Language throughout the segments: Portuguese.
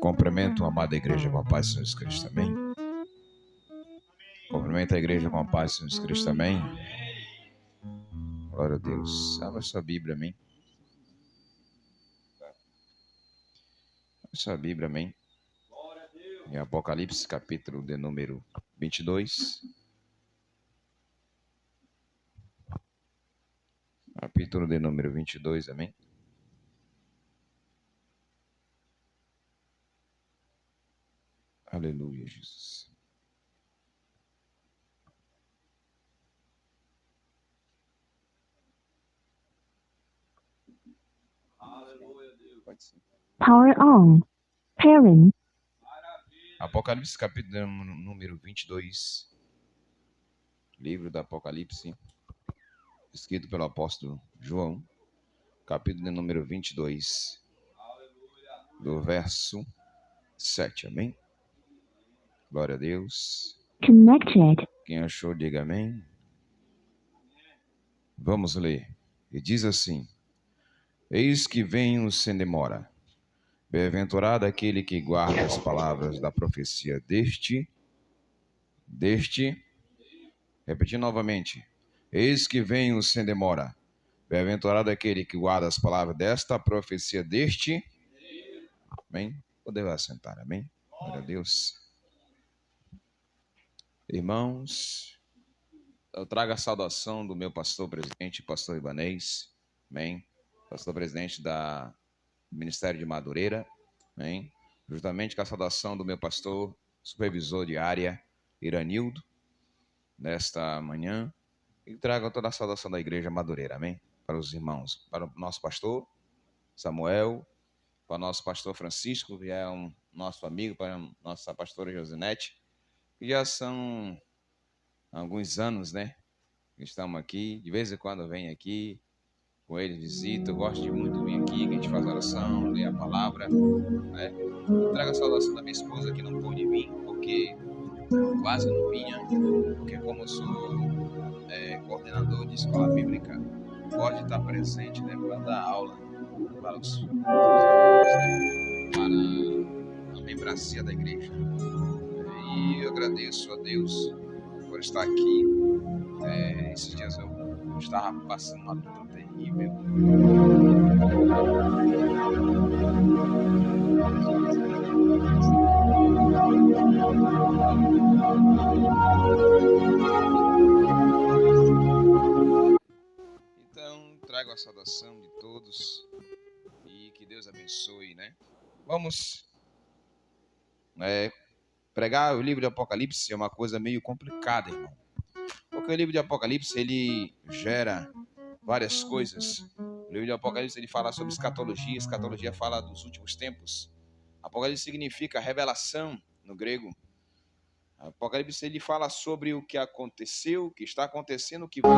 Cumprimento a amada igreja com a paz de Jesus Cristo, amém? Cumprimento a igreja com a paz de Jesus Cristo, amém? Glória a Deus. Abra sua Bíblia, amém? Abra sua Bíblia, amém? Em Apocalipse, capítulo de número 22. Capítulo de número 22, amém? Aleluia, Jesus. Aleluia, Deus. Pode ser. Power on. Pairing. Apocalipse, capítulo número 22. Livro do Apocalipse, escrito pelo apóstolo João, capítulo de número 22, do verso 7, amém? Glória a Deus. Connected. Quem achou, diga amém. Vamos ler. E diz assim: Eis que venho sem demora. Bem-aventurado aquele que guarda as palavras da profecia repetindo novamente. Eis que venho sem demora. Bem-aventurado aquele que guarda as palavras desta profecia amém? Podemos assentar, amém? Glória a Deus. Irmãos, eu trago a saudação do meu pastor presidente, pastor Ibanez, amém? Pastor presidente do Ministério de Madureira, amém? Juntamente com a saudação do meu pastor supervisor de área, Iranildo, nesta manhã, e trago toda a saudação da igreja Madureira, amém? Para os irmãos, para o nosso pastor Samuel, para o nosso pastor Francisco, que é nosso amigo, para a nossa pastora Josinete, que já são alguns anos, né? Que estamos aqui, de vez em quando vem aqui, com eles visita, eu gosto de muito vir aqui, que a gente faz oração, lê a palavra, né? Trago a saudação da minha esposa, que não pôde vir, porque quase não vinha, porque como eu sou coordenador de escola bíblica, pode estar presente, né, para dar aula para os alunos, né, para a membresia da igreja. E eu agradeço a Deus por estar aqui. Esses dias eu estava passando uma luta terrível. Então, trago a saudação de todos e que Deus abençoe, né? Vamos pregar o livro de Apocalipse é uma coisa meio complicada, irmão. Porque o livro de Apocalipse, ele gera várias coisas. O livro de Apocalipse, ele fala sobre escatologia. Escatologia fala dos últimos tempos. Apocalipse significa revelação no grego. Apocalipse, ele fala sobre o que aconteceu, o que está acontecendo, o que vai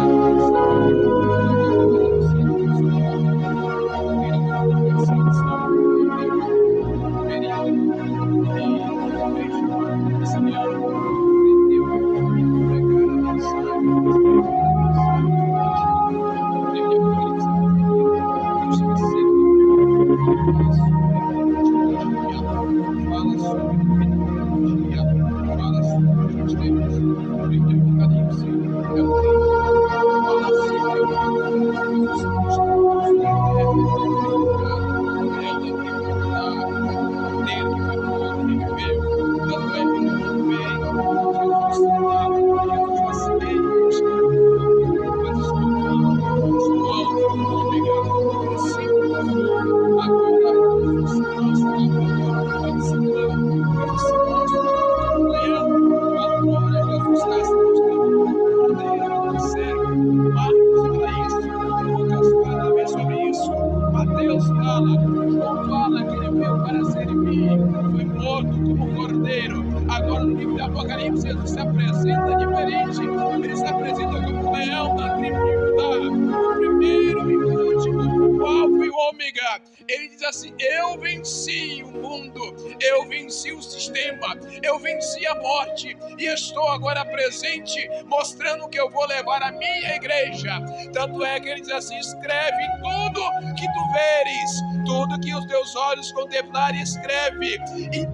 e estou agora presente, mostrando que eu vou levar a minha igreja. Tanto é que ele diz assim: escreve tudo que tu veres, tudo que os teus olhos contemplarem, escreve e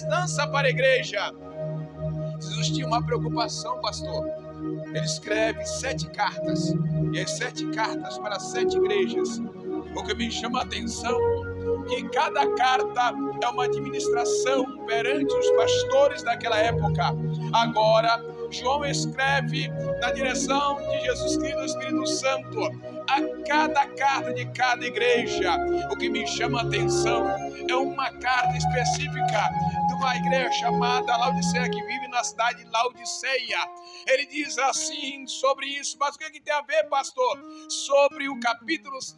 lança para a igreja. Jesus tinha uma preocupação, pastor. Ele escreve 7 cartas, e as 7 cartas para 7 igrejas. O que me chama a atenção que cada carta é uma administração perante os pastores daquela época. Agora, João escreve na direção de Jesus Cristo, do Espírito Santo, a cada carta de cada igreja. O que me chama a atenção é uma carta específica de uma igreja chamada Laodiceia, que vive na cidade de Laodiceia. Ele diz assim sobre isso, mas o que tem a ver, pastor? Sobre o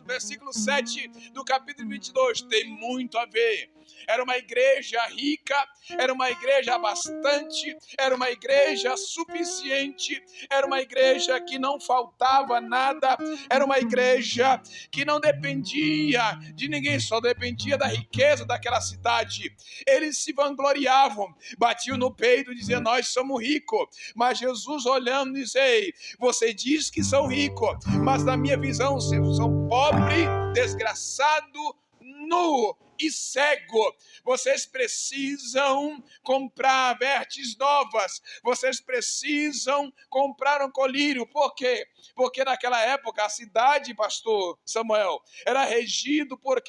versículo 7 do capítulo 22, tem muito a ver. Era uma igreja rica, era uma igreja bastante, era uma igreja suficiente, era uma igreja que não faltava nada, era uma igreja que não dependia de ninguém, só dependia da riqueza daquela cidade. Eles se vangloriavam, batiam no peito, diziam: nós somos ricos. Mas Jesus olhando diz: ei, você diz que são ricos, mas na minha visão vocês são pobre, desgraçado, nu e cego. Vocês precisam comprar vestes novas, vocês precisam comprar um colírio. Por quê? Porque naquela época a cidade, pastor Samuel, era regido por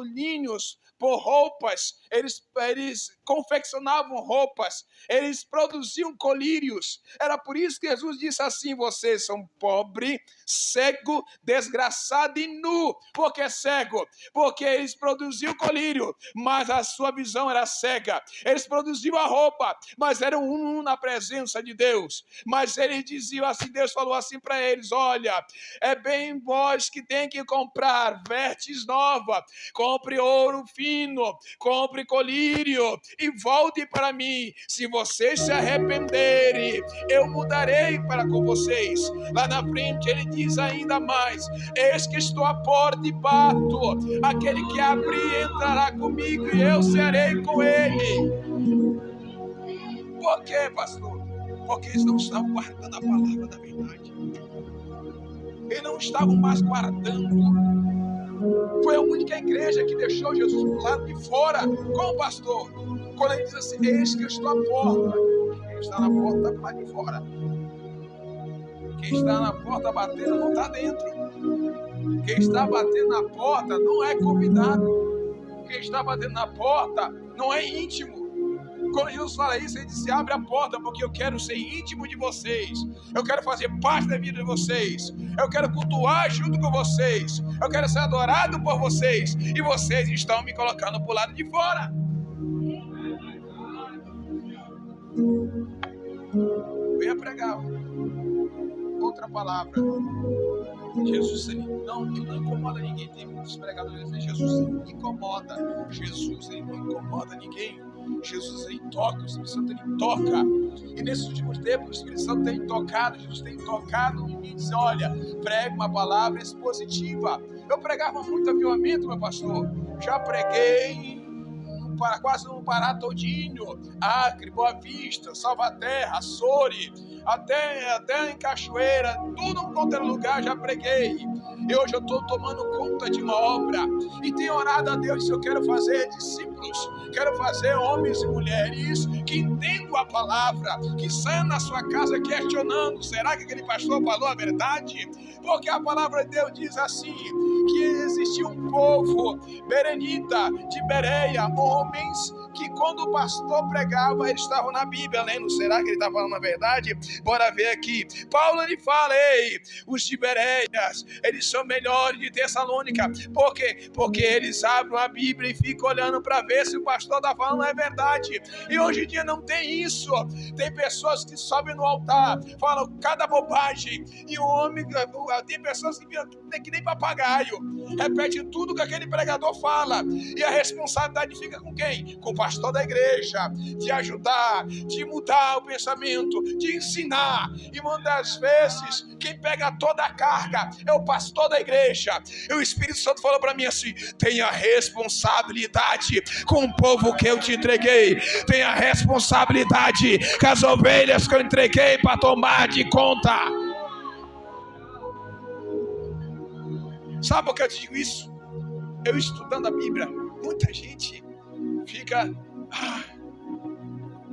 linhos, por roupas. Eles confeccionavam roupas, eles produziam colírios. Era por isso que Jesus disse assim: vocês são pobre, cego, desgraçado e nu. Por que cego? Porque eles produziam colírio, mas a sua visão era cega. Eles produziam a roupa, mas eram na presença de Deus. Mas eles diziam assim, Deus falou assim para eles: olha, é bem vós que tem que comprar vestes novas, compre ouro fino, compre colírio e volte para mim. Se vocês se arrependerem, eu mudarei para com vocês. Lá na frente ele diz ainda mais: eis que estou à porta e bato, aquele que abrir entrará comigo e eu serei com ele. Por quê, pastor? Porque eles não estavam guardando a palavra da verdade. Eles não estavam mais guardando. Foi a única igreja que deixou Jesus do lado de fora com o pastor. Quando ele diz assim: eis que eu estou à porta. Quem está na porta está do lado de fora. Quem está na porta batendo não está dentro. Quem está batendo na porta não é convidado. Quem está batendo na porta não é íntimo. Quando Jesus fala isso, ele disse: abre a porta, porque eu quero ser íntimo de vocês. Eu quero fazer parte da vida de vocês. Eu quero cultuar junto com vocês. Eu quero ser adorado por vocês. E vocês estão me colocando para o lado de fora. Eu ia pregar outra palavra. Jesus, ele não incomoda ninguém. Tem muitos pregadores dizendo: Jesus, ele não incomoda. Jesus, ele não incomoda ninguém. Jesus, ele toca, o Espírito Santo, ele toca. E nesses últimos tempos, o Espírito Santo tem tocado, Jesus tem tocado em mim e diz: olha, pregue uma palavra expositiva. Eu pregava muito avivamento, meu pastor. Já preguei quase no Pará todinho, Acre, Boa Vista, Salvaterra, Açores, até em Cachoeira, tudo quanto era lugar já preguei. E hoje eu estou tomando conta de uma obra e tenho orado a Deus: eu quero fazer discípulos, quero fazer homens e mulheres que entendam a palavra, que saiam na sua casa questionando: será que aquele pastor falou a verdade? Porque a palavra de Deus diz assim, que existia um povo berenita de Bereia, homens que quando o pastor pregava, eles estavam na Bíblia lendo. Será que ele está falando a verdade? Bora ver aqui. Paulo, ele fala: ei, os de Bereias, eles são melhores de Tessalônica. Por quê? Porque eles abrem a Bíblia e ficam olhando para ver se o pastor está falando a verdade. E hoje em dia não tem isso. Tem pessoas que sobem no altar, falam cada bobagem, e o homem, tem pessoas que nem papagaio, repete tudo que aquele pregador fala, e a responsabilidade fica com quem? Com o pastor da igreja, de ajudar, de mudar o pensamento, de ensinar. E muitas vezes quem pega toda a carga é o pastor da igreja. E o Espírito Santo falou para mim assim: tenha responsabilidade com o povo que eu te entreguei, tenha responsabilidade com as ovelhas que eu entreguei para tomar de conta. Sabe por que eu te digo isso? eu estudando a Bíblia, muita gente fica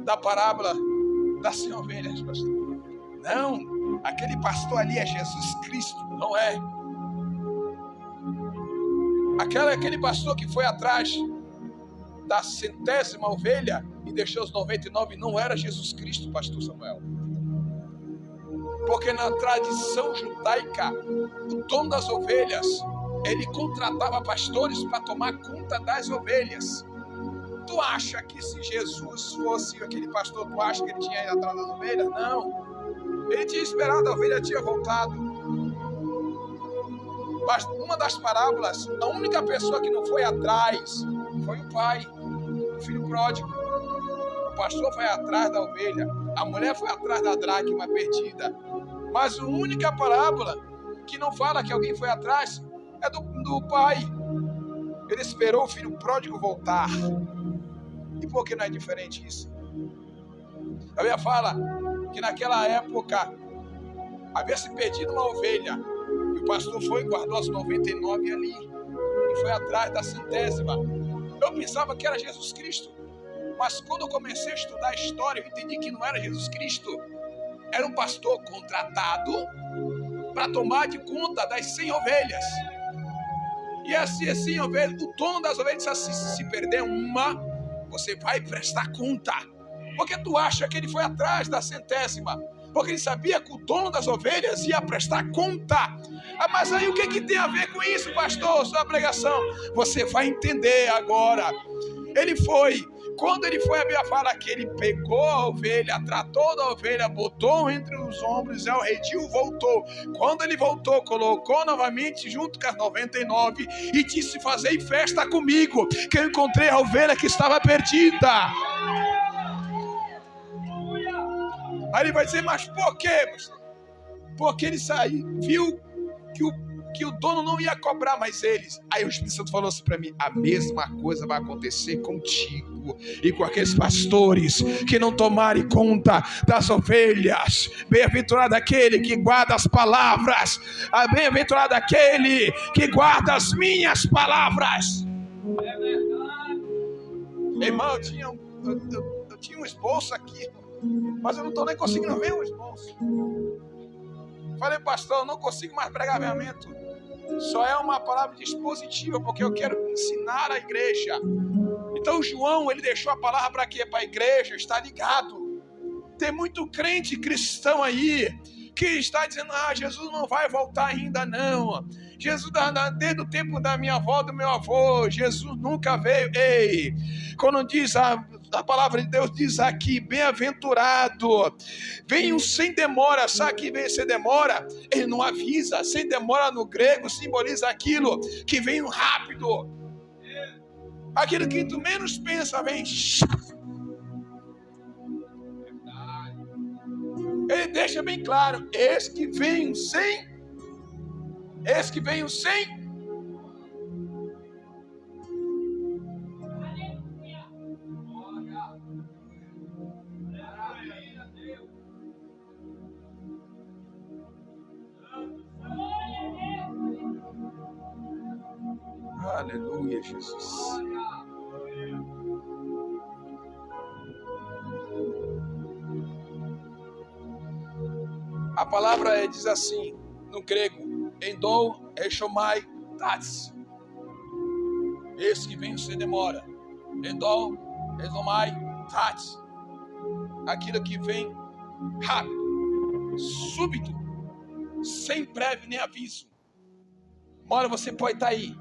da parábola das 100 ovelhas, pastor. Não, aquele pastor ali é Jesus Cristo, não é? Aquele pastor que foi atrás da 100ª ovelha e deixou os 99 não era Jesus Cristo, pastor Samuel. Porque na tradição judaica, o dono das ovelhas, ele contratava pastores para tomar conta das ovelhas. Tu acha que se Jesus fosse aquele pastor, tu acha que ele tinha ido atrás das ovelhas? Não. Ele tinha esperado, a ovelha tinha voltado. Mas uma das parábolas, a única pessoa que não foi atrás foi o pai, o filho pródigo. O pastor foi atrás da ovelha, a mulher foi atrás da dracma perdida. Mas a única parábola que não fala que alguém foi atrás é do pai. Ele esperou o filho pródigo voltar. E por que não é diferente isso? A Bíblia fala que naquela época havia se perdido uma ovelha. E o pastor foi e guardou as 99 ali. E foi atrás da 100ª. Eu pensava que era Jesus Cristo. Mas quando eu comecei a estudar a história, eu entendi que não era Jesus Cristo. Era um pastor contratado para tomar de conta das 100 ovelhas. E assim, ovelhas, o dono das ovelhas disse assim: se perder uma, você vai prestar conta. Porque tu acha que ele foi atrás da 100ª? Porque ele sabia que o dono das ovelhas ia prestar conta. Mas aí o que tem a ver com isso, pastor? Sua pregação. Você vai entender agora. Quando ele foi, a Bíblia fala que ele pegou a ovelha, tratou da ovelha, botou entre os ombros, o redil voltou. Quando ele voltou, colocou novamente junto com as 99 e disse: fazei festa comigo, que eu encontrei a ovelha que estava perdida. Aí ele vai dizer: mas por quê? Porque ele saiu, viu que o dono não ia cobrar mais eles. Aí o Espírito Santo falou assim para mim: a mesma coisa vai acontecer contigo e com aqueles pastores que não tomarem conta das ovelhas. Bem-aventurado aquele que guarda as palavras, bem-aventurado aquele que guarda as minhas palavras. É verdade. Irmão, eu tinha um esboço aqui, mas eu não estou nem conseguindo ver o esboço. Falei: pastor, eu não consigo mais pregar vermento. Só é uma palavra dispositiva, porque eu quero ensinar a igreja. Então João, ele deixou a palavra para quê? Para a igreja, está ligado. Tem muito crente cristão aí que está dizendo: Jesus não vai voltar ainda não. Jesus, desde o tempo da minha avó, do meu avô, Jesus nunca veio. Ei, quando diz a palavra de Deus, diz aqui: bem-aventurado, venham sem demora. Sabe que vem sem demora? Ele não avisa. Sem demora no grego simboliza aquilo que vem rápido. Aquilo que tu menos pensa, vem. Ele deixa bem claro: eis que venho sem. Eis que venho sem. Aleluia, Jesus. A palavra diz assim, no grego: endou, eshomai, tats. Esse que vem sem demora. Endou, eshomai, tats. Aquilo que vem rápido, súbito, sem prévio nem aviso. Uma hora você pode estar aí.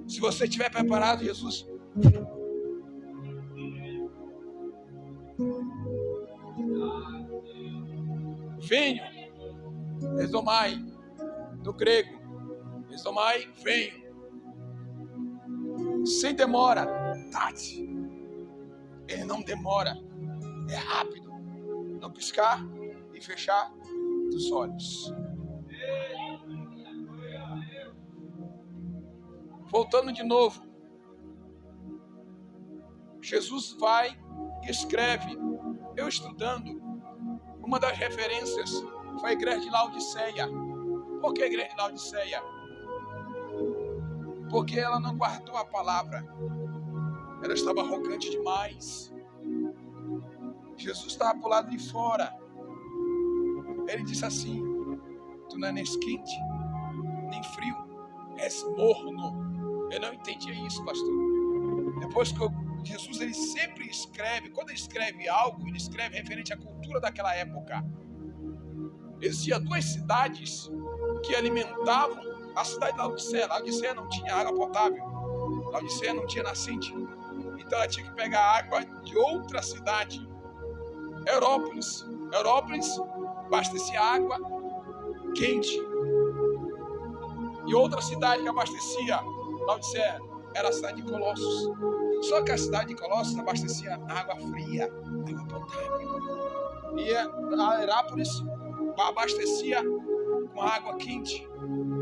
Se você estiver preparado, Jesus. Venho, exomai, no grego, exomai, venho. Sem demora, tati. Ele não demora, é rápido. Não piscar e fechar dos olhos. Voltando de novo, Jesus vai e escreve. Eu estudando, uma das referências foi a igreja de Laodiceia. Por que a igreja de Laodiceia? Porque ela não guardou a palavra. Ela estava arrogante demais. Jesus estava para o lado de fora. Ele disse assim: tu não é nem quente, nem frio, és morno. Eu não entendia isso, pastor. Depois que Jesus, ele sempre escreve, quando ele escreve algo, ele escreve referente à cultura daquela época. Existiam 2 cidades que alimentavam a cidade de Laodiceia. Laodiceia não tinha água potável. Laodiceia não tinha nascente. Então ela tinha que pegar água de outra cidade. Herópolis abastecia água quente. E outra cidade que abastecia Laodiceia era a cidade de Colossos. Só que a cidade de Colossos abastecia água fria, água potável. E a Herápolis abastecia com água quente.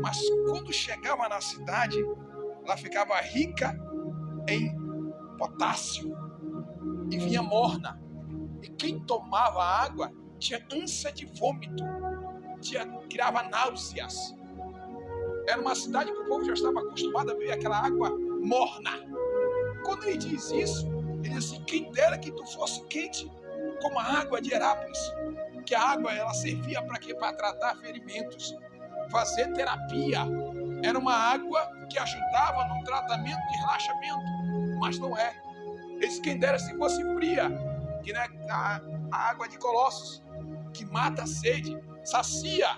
Mas quando chegava na cidade, ela ficava rica em potássio e vinha morna. E quem tomava água tinha ânsia de vômito, criava náuseas. Era uma cidade que o povo já estava acostumado a ver aquela água morna. Quando ele diz isso, ele diz assim: quem dera que tu fosse quente como a água de Herápolis. Que a água, ela servia para quê? Para tratar ferimentos, fazer terapia. Era uma água que ajudava no tratamento de relaxamento, mas não é. Ele diz: quem dera se fosse fria, que não é a água de Colossos, que mata a sede, sacia,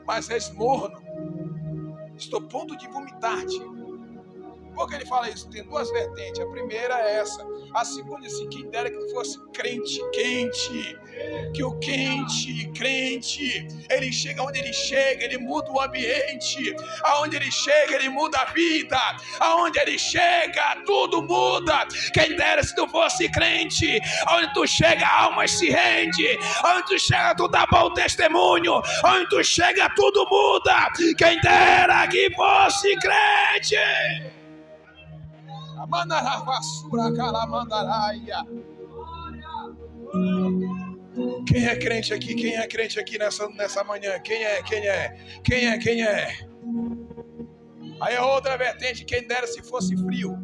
mas és morno. Estou a ponto de vomitar-te. Por que ele fala isso? Tem 2 vertentes. A primeira é essa. A segunda é assim: quem dera que tu fosse crente, quente. Que o quente, crente, ele chega onde ele chega, ele muda o ambiente. Aonde ele chega, ele muda a vida. Aonde ele chega, tudo muda. Quem dera se tu fosse crente. Aonde tu chega, a alma se rende. Aonde tu chega, tu dá bom testemunho. Aonde tu chega, tudo muda. Quem dera que fosse crente. Quem é crente aqui? Quem é crente aqui nessa manhã? Quem é? Aí a outra vertente: quem dera se fosse frio.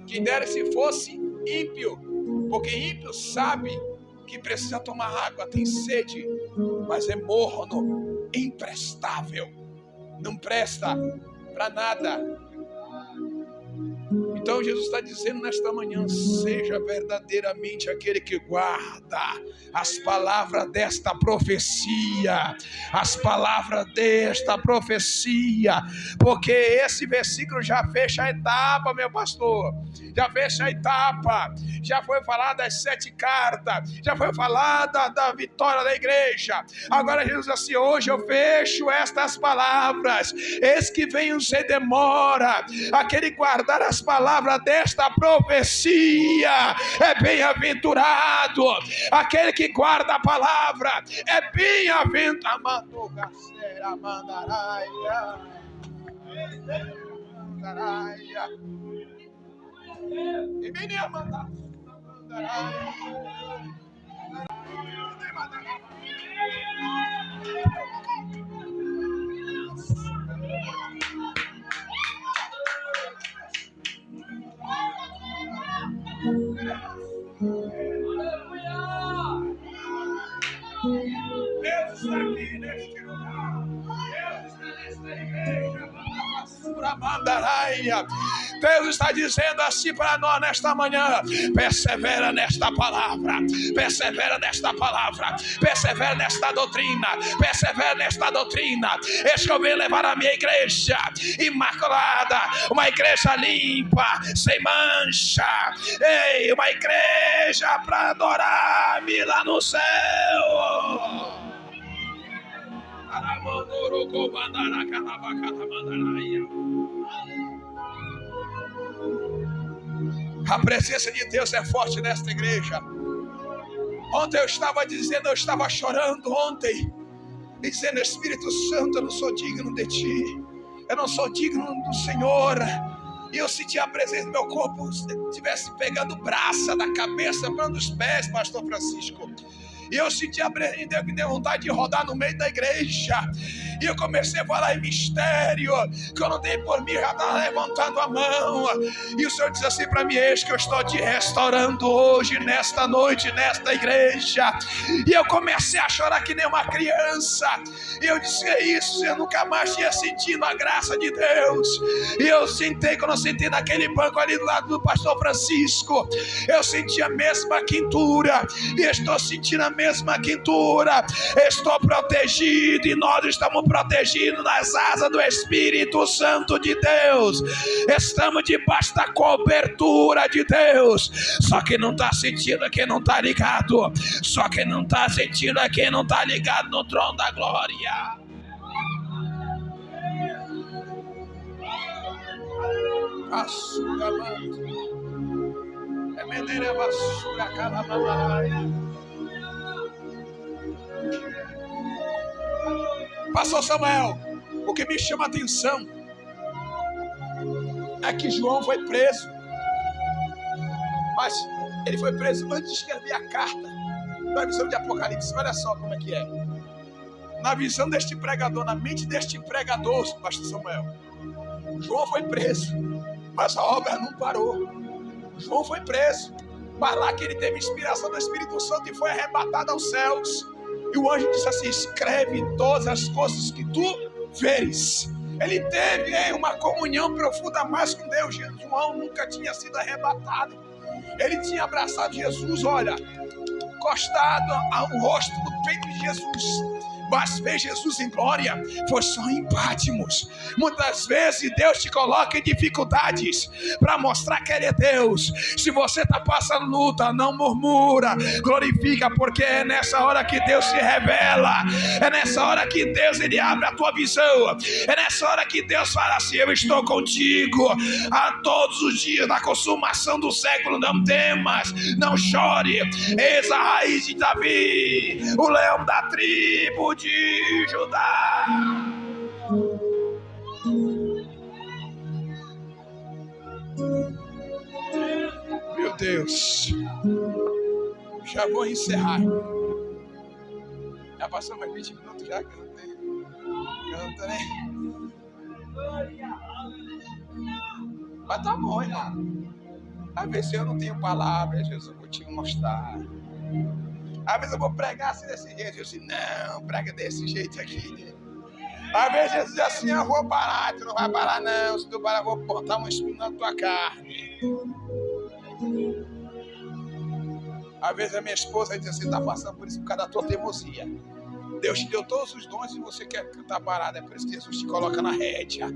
Quem dera se fosse ímpio. Porque ímpio sabe que precisa tomar água, tem sede, mas é morno, imprestável, não presta para nada. Então Jesus está dizendo nesta manhã: seja verdadeiramente aquele que guarda as palavras desta profecia, porque esse versículo já fecha a etapa, meu pastor, já fecha a etapa. Já foi falado das 7 cartas, já foi falada da vitória da igreja. Agora Jesus diz assim: hoje eu fecho estas palavras. Eis que vem sem demora aquele guardar as palavras desta profecia. É bem-aventurado aquele que guarda a palavra. É bem-aventurado. Deus está aqui neste lugar. Deus está nesta igreja. Deus está dizendo assim para nós nesta manhã: persevera nesta palavra, persevera nesta palavra, persevera nesta doutrina, persevera nesta doutrina. Eis que eu venho levar a minha igreja imaculada, uma igreja limpa, sem mancha, uma igreja para adorar-me lá no céu. A presença de Deus é forte nesta igreja. Ontem eu estava dizendo, eu estava chorando ontem, dizendo: Espírito Santo, eu não sou digno de ti, eu não sou digno do Senhor. E eu senti a presença do meu corpo, se estivesse pegando braça da cabeça para os pés, pastor Francisco. E eu senti a presença de Deus, que deu vontade de rodar no meio da igreja. E eu comecei a falar em mistério, que eu não dei por mim, já estava levantando a mão. E o Senhor diz assim para mim: eis que eu estou te restaurando hoje, nesta noite, nesta igreja. E eu comecei a chorar que nem uma criança. E eu disse: é isso, eu nunca mais tinha sentido a graça de Deus. E eu sentei, quando eu sentei naquele banco ali do lado do pastor Francisco, eu senti a mesma quentura. E estou sentindo a mesma quentura. Estou protegido, e nós estamos protegidos nas asas do Espírito Santo de Deus. Estamos debaixo da cobertura de Deus. Só quem não está sentindo é quem não está ligado. Só quem não está sentindo é quem não está ligado no trono da glória. Pastor Samuel, o que me chama a atenção é que João foi preso, mas ele foi preso antes de escrever a carta. Na visão de Apocalipse, olha só como é que é. Na visão deste pregador, na mente deste pregador, pastor Samuel, João foi preso, mas a obra não parou. João foi preso, mas lá que ele teve inspiração do Espírito Santo e foi arrebatado aos céus. E o anjo disse assim: escreve todas as coisas que tu veres. Ele teve uma comunhão profunda mais com Deus. João nunca tinha sido arrebatado. Ele tinha abraçado Jesus, olha, encostado ao rosto do peito de Jesus. Mas ver Jesus em glória foi só em Patmos. Muitas vezes Deus te coloca em dificuldades para mostrar que Ele é Deus. Se você está passando luta, não murmura, glorifica, porque é nessa hora que Deus se revela. É nessa hora que Deus ele abre a tua visão. É nessa hora que Deus fala assim: eu estou contigo a todos os dias da consumação do século. Não temas, não chore. Eis a raiz de Davi, o leão da tribo de Judá. Meu Deus, já vou encerrar. Já passou mais 20 minutos já que eu não tenho, né? Mas tá bom, irmão. Às vezes eu não tenho palavras, Jesus, eu vou te mostrar. Às vezes eu vou pregar assim desse jeito. Eu disse: não, prega desse jeito aqui. Às vezes Jesus diz assim: eu vou parar. Tu não vai parar não. Se tu parar, eu vou botar um espinho na tua carne. Às vezes a minha esposa diz assim: tá passando por isso por causa da tua teimosia. Deus te deu todos os dons e você quer estar parado. É por isso que Jesus te coloca na rédea.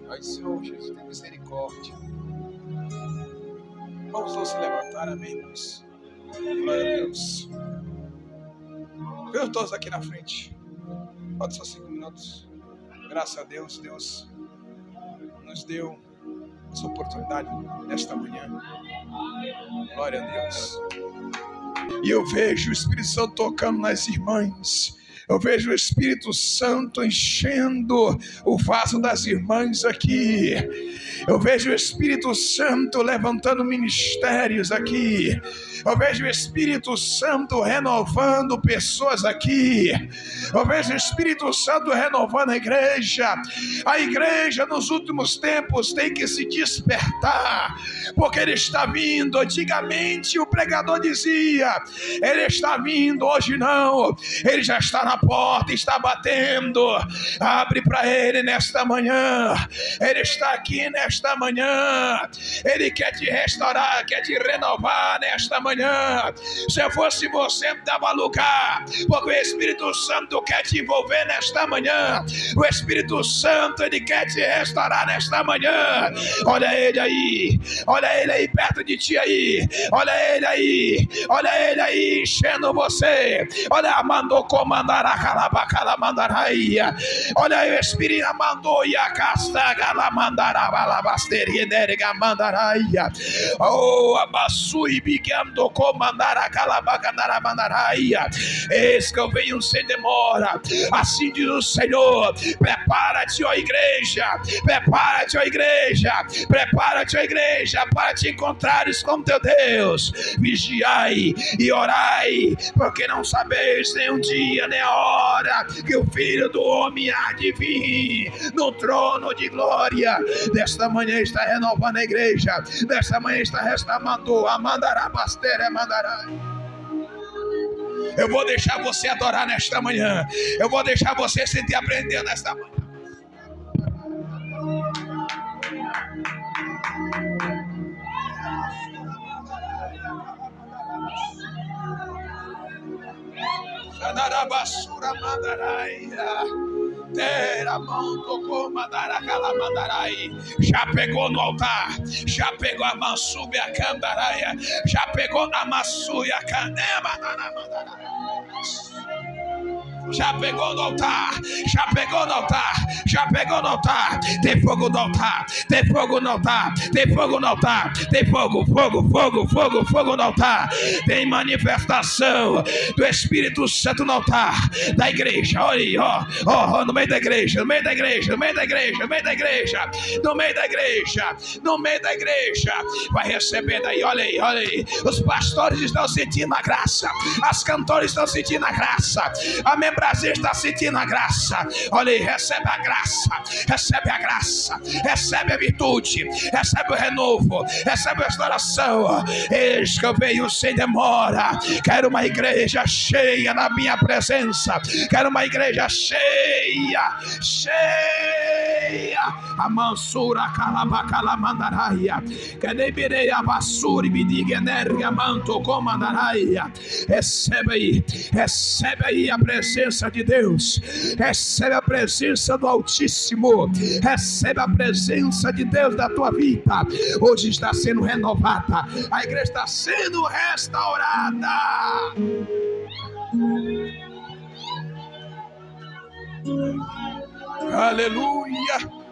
Aí Senhor, Jesus, tem misericórdia. Vamos todos se levantar, amém, irmãos? Glória a Deus. Vejo todos aqui na frente. Pode só 5 minutos. Graças a Deus, Deus nos deu essa oportunidade nesta manhã. Glória a Deus. E eu vejo o Espírito Santo tocando nas irmãs. Eu vejo o Espírito Santo enchendo o vaso das irmãs aqui. Eu vejo o Espírito Santo levantando ministérios aqui. Eu vejo o Espírito Santo renovando pessoas aqui. Eu vejo o Espírito Santo renovando a igreja. A igreja nos últimos tempos tem que se despertar, porque ele está vindo. Antigamente o pregador dizia: ele está vindo. Hoje não, ele já está na porta, está batendo. Abre para ele nesta manhã. Ele está aqui nesta manhã. Ele quer te restaurar, quer te renovar nesta manhã. Se eu fosse você, me dava lugar, porque o Espírito Santo quer te envolver nesta manhã. O Espírito Santo, ele quer te restaurar nesta manhã. Olha ele aí, olha ele aí perto de ti aí, olha ele aí, olha ele aí enchendo você. Olha, mandou comandar a calabacalamandaria. Olha aí o Espírito mandou e a castaga la mandará balabasteria neriga mandaraia. Oh, abasui bigando comandar a calabacandara mandaraia. Eis que eu venho sem demora. Assim diz o Senhor: prepara-te, ó igreja, prepara-te, ó igreja, prepara-te, ó igreja, para te encontrares com teu Deus. Vigiai e orai, porque não sabeis nem o dia nem a hora que o Filho do Homem há de vir no trono de glória. Desta manhã está renovando a igreja. Desta manhã está restaurando a mandará, basteira, mandará. Eu vou deixar você adorar nesta manhã. Eu vou deixar você sentir aprender nesta manhã. Basura mandaraia. Terra mão tocou mandaracala mandarai. Já pegou no altar. Já pegou a mansube a candaraia. Já pegou a massuia canema mandarai. Já pegou no altar, já pegou no altar, já pegou no altar. Tem fogo no altar, tem fogo no altar, tem fogo no altar, tem fogo, fogo, fogo, fogo, fogo no altar. Tem manifestação do Espírito Santo no altar da igreja. Olha aí, ó, no meio da igreja, no meio da igreja, no meio da igreja, no meio da igreja, no meio da igreja, no meio da igreja. Vai recebendo aí, olha aí, olha aí. Os pastores estão sentindo a graça, as cantoras estão sentindo a graça. Amém. Brasil está sentindo a graça. Olha aí, recebe a graça, recebe a graça, recebe a virtude, recebe o renovo, recebe a restauração. Eis que eu venho sem demora. Quero uma igreja cheia na minha presença. Quero uma igreja cheia, cheia. A mansura calabacala mandaraia. Cadê a basura e me diga energia manto comandaraia. Recebe aí a presença de Deus, recebe a presença do Altíssimo, recebe a presença de Deus da tua vida. Hoje está sendo renovada, a igreja está sendo restaurada. Aleluia.